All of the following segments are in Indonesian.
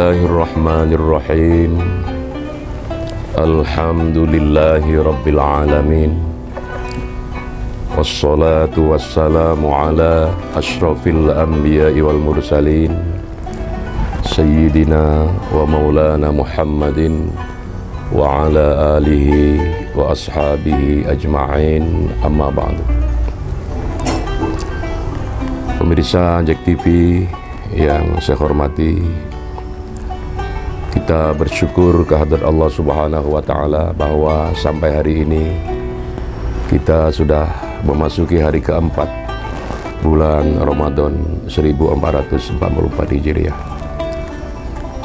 Bismillahirrahmanirrahim. Alhamdulillahi Rabbil Alamin. Wassalatu wassalamu ala ashrafil anbiya'i wal mursalin Sayyidina wa maulana Muhammadin wa ala alihi wa ashabihi ajma'in, amma ba'du. Pemirsa Jack TV yang saya hormati, kita bersyukur kehadirat Allah Subhanahu wa Ta'ala bahwa sampai hari ini kita sudah memasuki hari keempat bulan Ramadan 1444 Hijriah.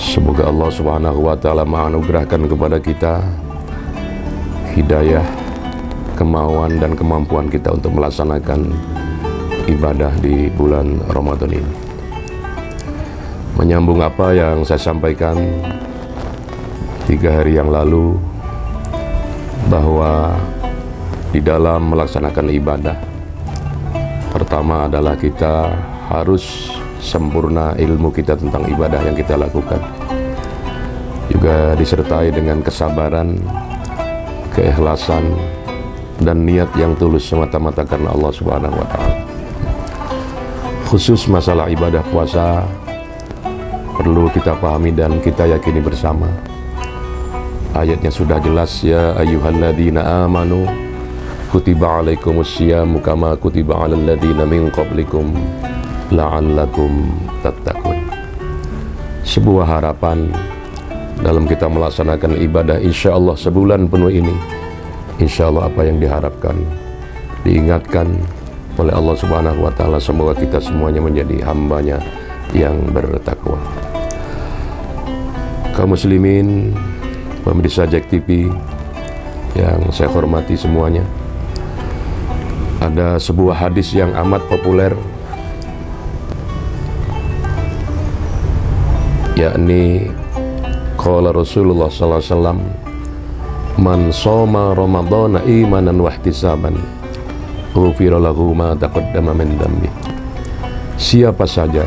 Semoga Allah Subhanahu wa Ta'ala menganugerahkan kepada kita hidayah, kemauan dan kemampuan kita untuk melaksanakan ibadah di bulan Ramadan ini. Menyambung apa yang saya sampaikan 3 hari yang lalu, bahwa di dalam melaksanakan ibadah, pertama adalah kita harus sempurna ilmu kita tentang ibadah yang kita lakukan, juga disertai dengan kesabaran, keikhlasan, dan niat yang tulus semata-mata karena Allah Subhanahu wa Ta'ala. Khusus masalah ibadah puasa perlu kita pahami dan kita yakini bersama. Ayatnya sudah jelas, ya ayyuhalladzina amanu kutiba alaikumusyiyamu kama kutiba alal ladzina min qablikum la'allakum tattaqun. Sebuah harapan dalam kita melaksanakan ibadah insyaallah sebulan penuh ini. Insyaallah apa yang diharapkan, diingatkan oleh Allah Subhanahu wa Ta'ala, semoga kita semuanya menjadi hambanya yang bertakwa. Kaum muslimin, pemirsa Jack TV yang saya hormati semuanya, ada sebuah hadis yang amat populer, yakni qala Rasulullah sallallahu alaihi wasallam, man shoma ramadhana imanan wa ihtisaban ghufira lahu ma taqaddama min dhanbi. Siapa saja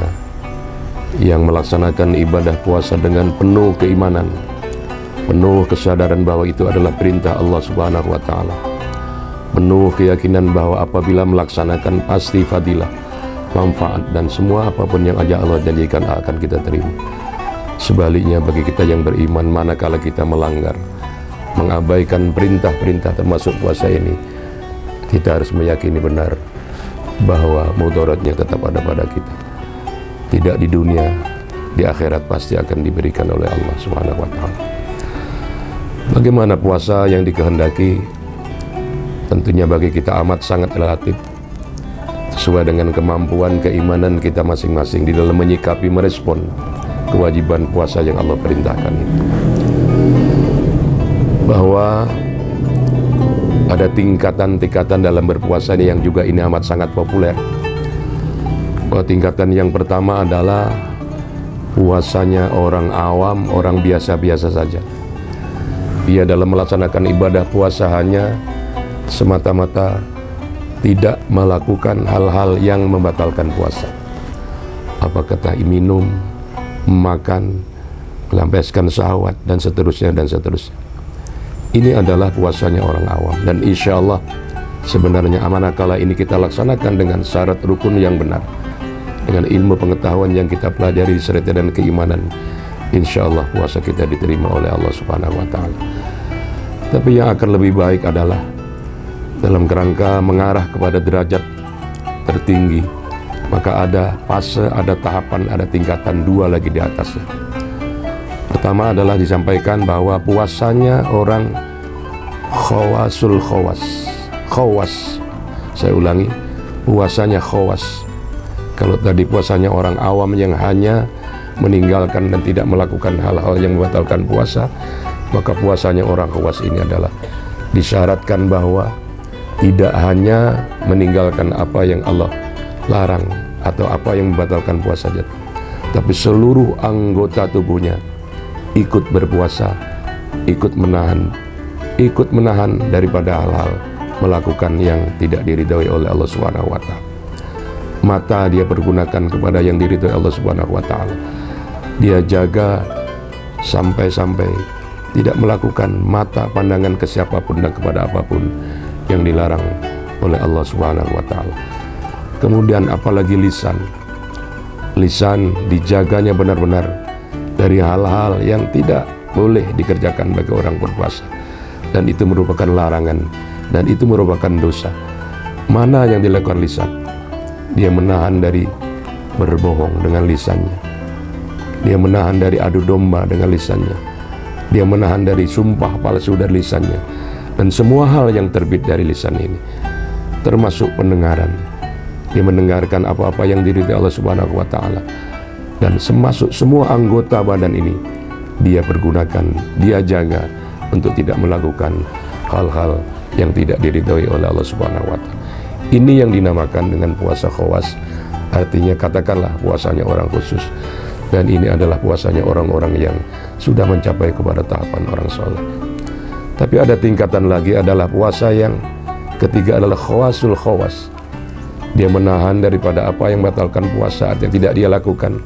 yang melaksanakan ibadah puasa dengan penuh keimanan, penuh kesadaran bahwa itu adalah perintah Allah Subhanahu wa Ta'ala, penuh keyakinan bahwa apabila melaksanakan pasti fadilah, manfaat, dan semua apapun yang aja Allah janjikan akan kita terima. Sebaliknya bagi kita yang beriman, manakala kita melanggar, mengabaikan perintah-perintah termasuk puasa ini, kita harus meyakini benar bahwa mudaratnya tetap ada pada kita. Tidak di dunia, di akhirat pasti akan diberikan oleh Allah Subhanahu wa Ta'ala. Bagaimana puasa yang dikehendaki? Tentunya bagi kita amat sangat relatif, sesuai dengan kemampuan keimanan kita masing-masing di dalam menyikapi, merespon kewajiban puasa yang Allah perintahkan itu. Bahwa ada tingkatan-tingkatan dalam berpuasa ini yang juga ini amat sangat populer. Bahwa tingkatan yang pertama adalah puasanya orang awam, orang biasa-biasa saja. Dia dalam melaksanakan ibadah puasa hanya semata-mata tidak melakukan hal-hal yang membatalkan puasa. Apa kata minum, makan, melampiaskan syahwat, dan seterusnya dan seterusnya. Ini adalah puasanya orang awam, dan insya Allah sebenarnya manakala ini kita laksanakan dengan syarat rukun yang benar, dengan ilmu pengetahuan yang kita pelajari serta dan keimanan, insya Allah puasa kita diterima oleh Allah Subhanahu wa Ta'ala. Tapi yang akan lebih baik adalah dalam kerangka mengarah kepada derajat tertinggi, maka ada fase, ada tahapan, ada tingkatan dua lagi di atasnya. Pertama adalah disampaikan bahwa puasanya orang khawasul khawas. Saya ulangi, puasanya khawas. Kalau tadi puasanya orang awam yang hanya meninggalkan dan tidak melakukan hal-hal yang membatalkan puasa, maka puasanya orang khawas ini adalah disyaratkan bahwa tidak hanya meninggalkan apa yang Allah larang atau apa yang membatalkan puasa saja, tapi seluruh anggota tubuhnya ikut berpuasa, ikut menahan daripada hal-hal melakukan yang tidak diridhoi oleh Allah Subhanahu wa Ta'ala. Mata dia pergunakan kepada yang diridhoi Allah Subhanahu wa Ta'ala. Dia jaga sampai-sampai tidak melakukan mata pandangan ke siapapun dan kepada apapun yang dilarang oleh Allah Subhanahu wa Ta'ala. Kemudian apalagi lisan dijaganya benar-benar dari hal-hal yang tidak boleh dikerjakan bagi orang berpuasa, dan itu merupakan larangan dan itu merupakan dosa. Mana yang dilakukan lisan? Dia menahan dari berbohong dengan lisannya, dia menahan dari adu domba dengan lisannya, dia menahan dari sumpah palsu dari lisannya, dan semua hal yang terbit dari lisan ini, termasuk pendengaran. Dia mendengarkan apa-apa yang diridhai Allah Subhanahu wa Ta'ala, dan termasuk semua anggota badan ini dia pergunakan, dia jaga untuk tidak melakukan hal-hal yang tidak diridhai oleh Allah Subhanahu wa Ta'ala. Ini yang dinamakan dengan puasa khawas. Artinya katakanlah puasanya orang khusus, dan ini adalah puasanya orang-orang yang sudah mencapai kepada tahapan orang soleh. Tapi ada tingkatan lagi, adalah puasa yang ketiga adalah khawasul khawas. Dia menahan daripada apa yang membatalkan puasa yang tidak dia lakukan.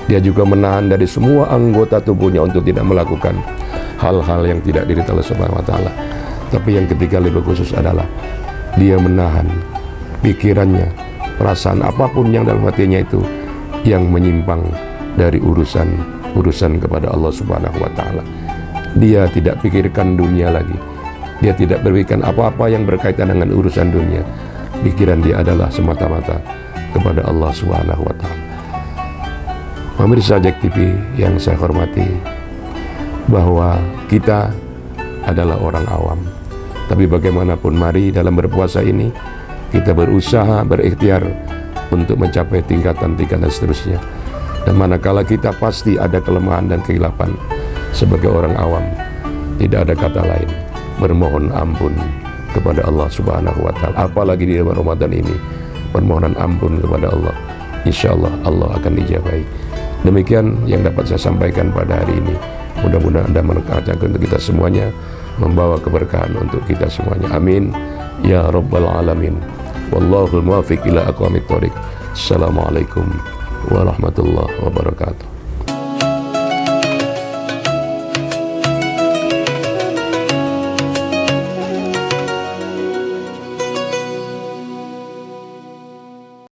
Dia juga menahan dari semua anggota tubuhnya untuk tidak melakukan hal-hal yang tidak diridhai Allah Subhanahu wa Ta'ala. Tapi yang ketiga lebih khusus adalah dia menahan pikirannya, perasaan apapun yang dalam hatinya itu yang menyimpang dari urusan kepada Allah Subhanahu wa Ta'ala. Dia tidak pikirkan dunia lagi, dia tidak berpikirkan apa-apa yang berkaitan dengan urusan dunia. Pikiran dia adalah semata-mata kepada Allah Subhanahu wa Ta'ala. Pemirsa JEK TV yang saya hormati, bahwa kita adalah orang awam, tapi bagaimanapun mari dalam berpuasa ini kita berusaha, berikhtiar untuk mencapai tingkatan-tingkatan seterusnya. Dan manakala kita pasti ada kelemahan dan kehilapan sebagai orang awam, tidak ada kata lain, bermohon ampun kepada Allah Subhanahu wa Ta'ala. Apalagi di bulan Ramadan ini, permohonan ampun kepada Allah, insya Allah Allah akan dijabai. Demikian yang dapat saya sampaikan pada hari ini. Mudah-mudahan Anda mengajarkan untuk kita semuanya, membawa keberkahan untuk kita semuanya. Amin ya rabbal alamin. Wallahul muwaffiq ila aqwamit thoriq. Assalamualaikum warahmatullahi wabarakatuh.